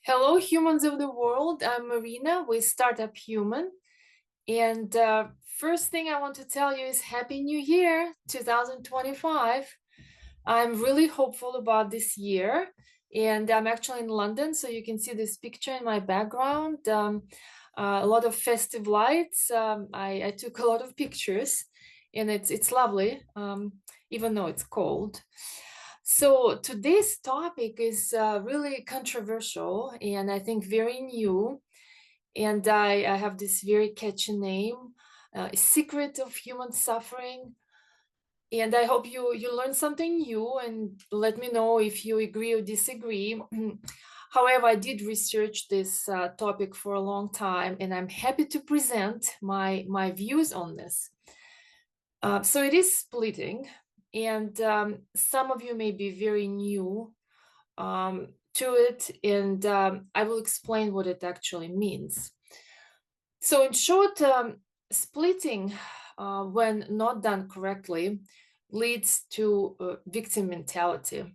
Hello, humans of the world. I'm Marina with Startup Human. And first thing I want to tell you is Happy New Year 2025. I'm really hopeful about this year. And I'm actually in London, so you can see this picture in my background. A lot of festive lights. I took a lot of pictures, and it's lovely, even though it's cold. So today's topic is really controversial and I think very new. And I have this very catchy name, Secret of Human Suffering. And I hope you learn something new and let me know if you agree or disagree. However, I did research this topic for a long time, and I'm happy to present my views on this. So it is splitting, and some of you may be very new to it, and I will explain what it actually means. So in short, splitting, when not done correctly, leads to victim mentality.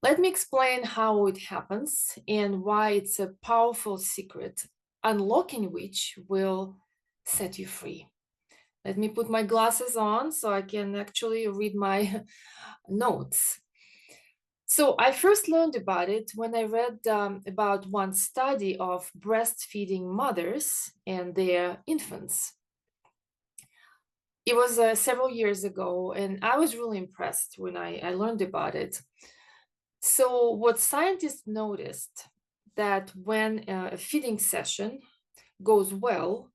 Let me explain how it happens and why it's a powerful secret, unlocking which will set you free. Let me put my glasses on so I can actually read my notes. So I first learned about it when I read about one study of breastfeeding mothers and their infants. It was several years ago, and I was really impressed when I learned about it. So what scientists noticed that when a feeding session goes well,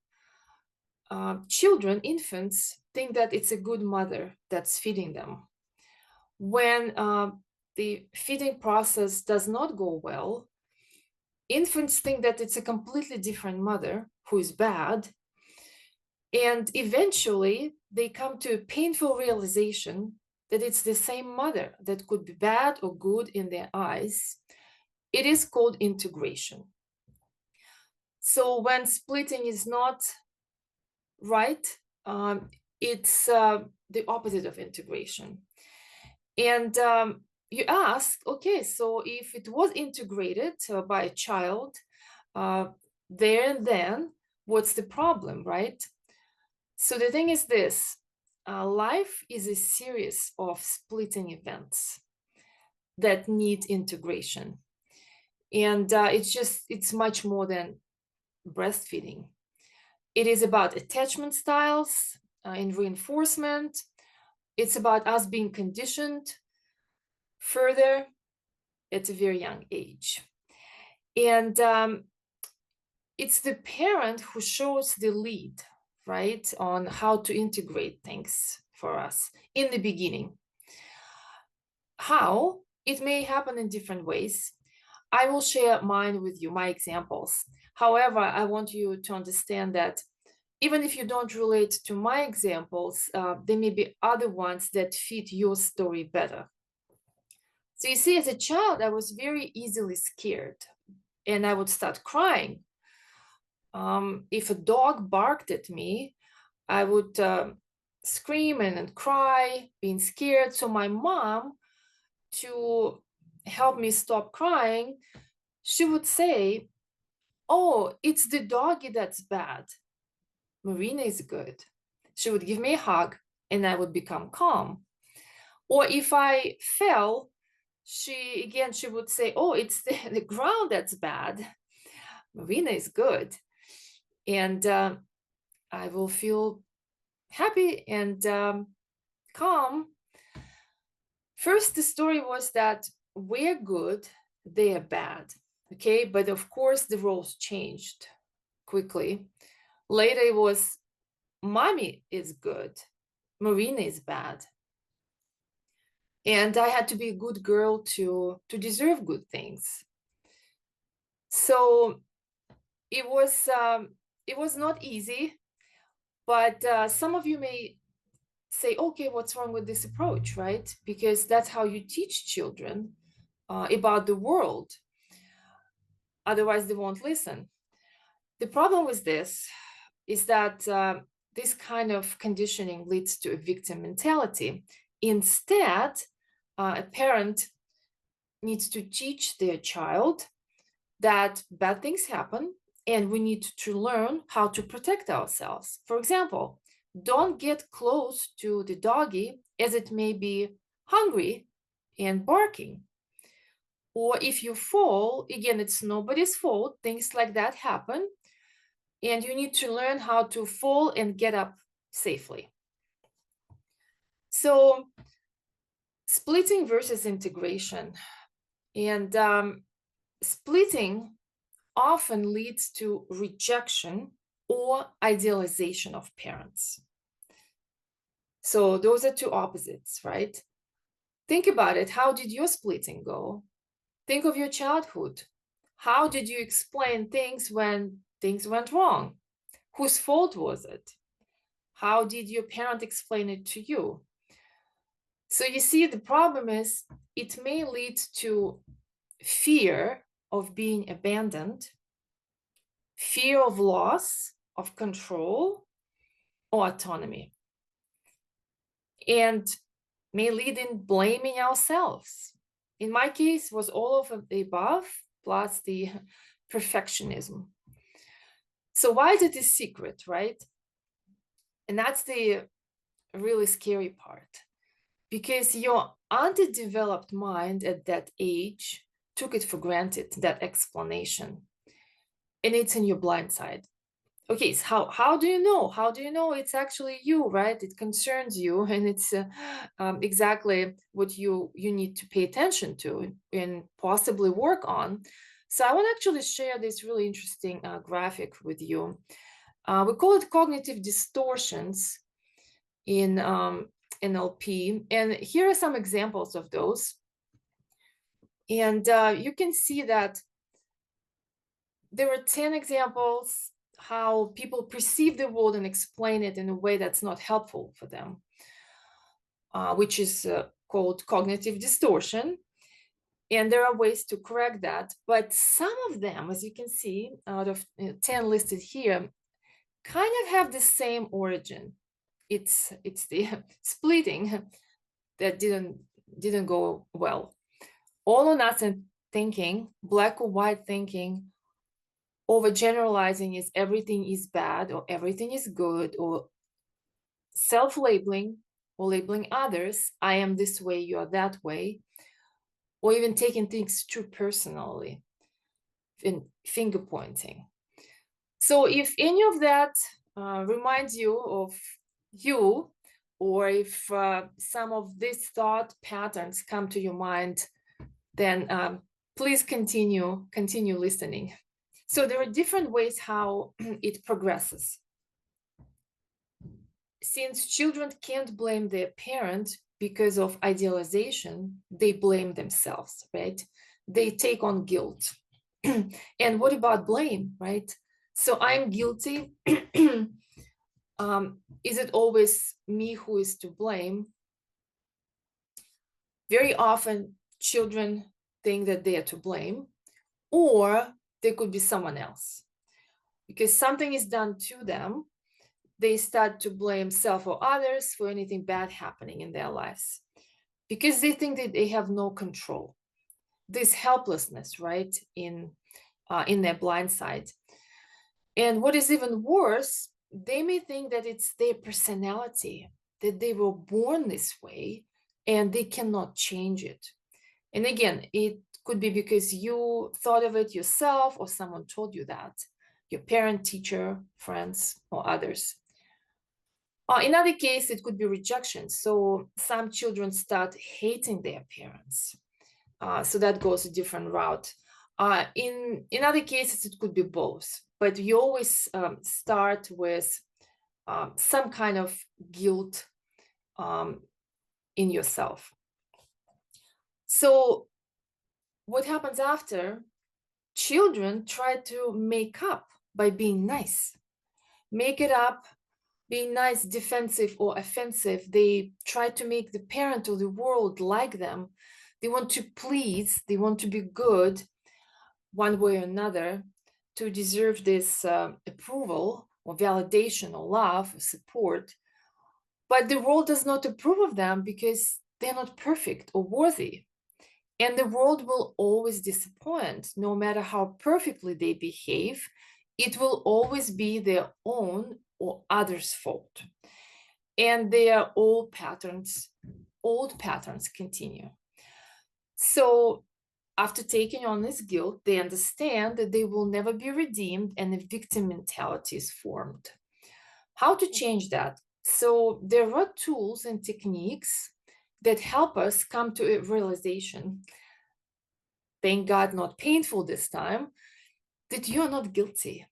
children, infants, think that it's a good mother that's feeding them. When the feeding process does not go well, infants think that it's a completely different mother who is bad. And eventually, they come to a painful realization that it's the same mother that could be bad or good in their eyes. It is called integration. So when splitting is not right, it's the opposite of integration. And you ask, okay, so if it was integrated by a child, there and then, what's the problem, right? So the thing is this, life is a series of splitting events that need integration. And it's much more than breastfeeding. It is about attachment styles and reinforcement. It's about us being conditioned further at a very young age. And it's the parent who shows the lead, right, on how to integrate things for us in the beginning. How? It may happen in different ways. I will share mine with you, my examples. However, I want you to understand that even if you don't relate to my examples, there may be other ones that fit your story better. So you see, as a child, I was very easily scared and I would start crying. If a dog barked at me, I would scream and cry, being scared. So my mom, to help me stop crying, she would say, "Oh, it's the doggy that's bad. Marina is good." She would give me a hug and I would become calm. Or if I fell, she would say, "Oh, it's the ground that's bad. Marina is good." And I will feel happy and calm. First, the story was that we're good, they are bad. Okay, but of course, the roles changed quickly. Later, it was mommy is good, Marina is bad. And I had to be a good girl to deserve good things. So it was not easy, but some of you may say, okay, what's wrong with this approach, right? Because that's how you teach children about the world. Otherwise, they won't listen. The problem with this is that this kind of conditioning leads to a victim mentality. Instead, a parent needs to teach their child that bad things happen and we need to learn how to protect ourselves. For example, don't get close to the doggy as it may be hungry and barking. Or if you fall, again, it's nobody's fault. Things like that happen. And you need to learn how to fall and get up safely. So, splitting versus integration. And splitting often leads to rejection or idealization of parents. So those are two opposites, right? Think about it. How did your splitting go? Think of your childhood. How did you explain things when things went wrong? Whose fault was it? How did your parent explain it to you? So you see, the problem is it may lead to fear of being abandoned, fear of loss of control or autonomy, and may lead in blaming ourselves. In my case, was all of the above plus the perfectionism. So why is it a secret, right? And that's the really scary part, because your underdeveloped mind at that age took it for granted, that explanation, and it's in your blind side. Okay, so how do you know? How do you know it's actually you, right? It concerns you, and it's exactly what you need to pay attention to and possibly work on. So I want to actually share this really interesting graphic with you. We call it cognitive distortions in NLP, and here are some examples of those. And you can see that there are 10 examples how people perceive the world and explain it in a way that's not helpful for them, which is called cognitive distortion. And there are ways to correct that. But some of them, as you can see, out of 10 listed here, kind of have the same origin. It's the splitting that didn't go well. All or nothing thinking, black or white thinking, overgeneralizing is everything is bad or everything is good, or self-labeling or labeling others, I am this way, you are that way, or even taking things too personally and finger pointing. So if any of that reminds you of you, or if some of these thought patterns come to your mind, then please continue listening. So there are different ways how it progresses. Since children can't blame their parent because of idealization, they blame themselves, right? They take on guilt. And what about blame, right? So I'm guilty. Is it always me who is to blame? Very often, children think that they are to blame, or they could be someone else. Because something is done to them, they start to blame self or others for anything bad happening in their lives, because they think that they have no control. This helplessness, right, in their blind side. And what is even worse, they may think that it's their personality, that they were born this way and they cannot change it. And again, it could be because you thought of it yourself, or someone told you that, your parent, teacher, friends, or others. In other case, it could be rejection. So some children start hating their parents. So that goes a different route. In other cases, it could be both, but you always start with some kind of guilt in yourself. So what happens after? Children try to make up by being nice. Make it up, being nice, defensive or offensive. They try to make the parent or the world like them. They want to please, they want to be good one way or another to deserve this approval or validation or love or support. But the world does not approve of them because they're not perfect or worthy. And the world will always disappoint, no matter how perfectly they behave. It will always be their own or others' fault. And their old patterns continue. So after taking on this guilt, they understand that they will never be redeemed and a victim mentality is formed. How to change that? So there are tools and techniques that help us come to a realization, thank God not painful this time, that you're not guilty.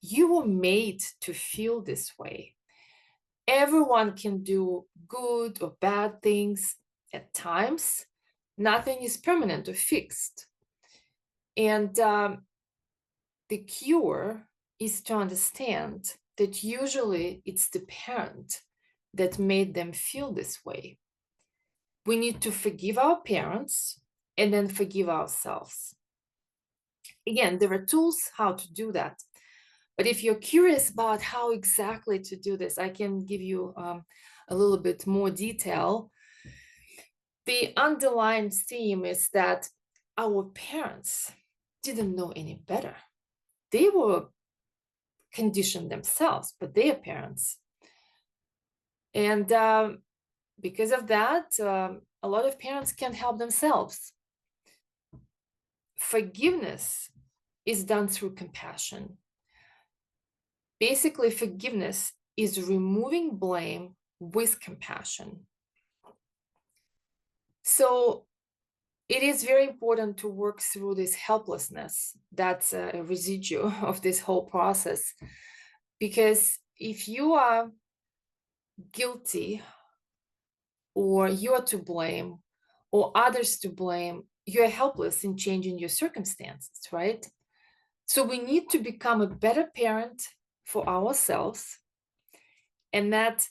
You were made to feel this way. Everyone can do good or bad things at times. Nothing is permanent or fixed. And the cure is to understand that usually it's the parent that made them feel this way. We need to forgive our parents and then forgive ourselves. Again, there are tools how to do that. But if you're curious about how exactly to do this, I can give you a little bit more detail. The underlying theme is that our parents didn't know any better. They were conditioned themselves, but their parents. And because of that, a lot of parents can't help themselves. Forgiveness is done through compassion. Basically, forgiveness is removing blame with compassion. So it is very important to work through this helplessness that's a residue of this whole process. Because if you are guilty or you're to blame or others to blame, you're helpless in changing your circumstances, right? So we need to become a better parent for ourselves, and that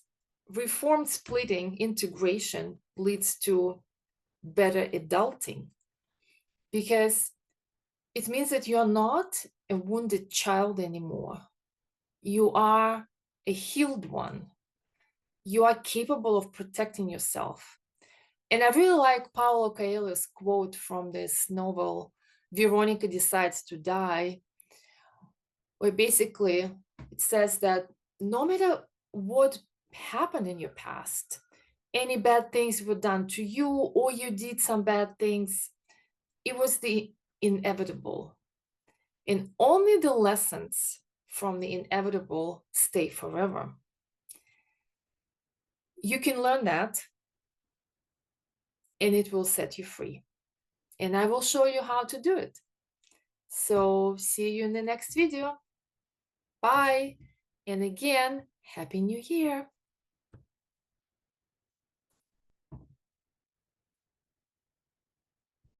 reformed splitting integration leads to better adulting, because it means that you're not a wounded child anymore. You are a healed one. You are capable of protecting yourself. And I really like Paulo Coelho's quote from this novel, Veronica Decides to Die, where basically it says that no matter what happened in your past, any bad things were done to you or you did some bad things, it was the inevitable. And only the lessons from the inevitable stay forever. You can learn that and it will set you free. And I will show you how to do it. So see you in the next video. Bye. And again, Happy New Year.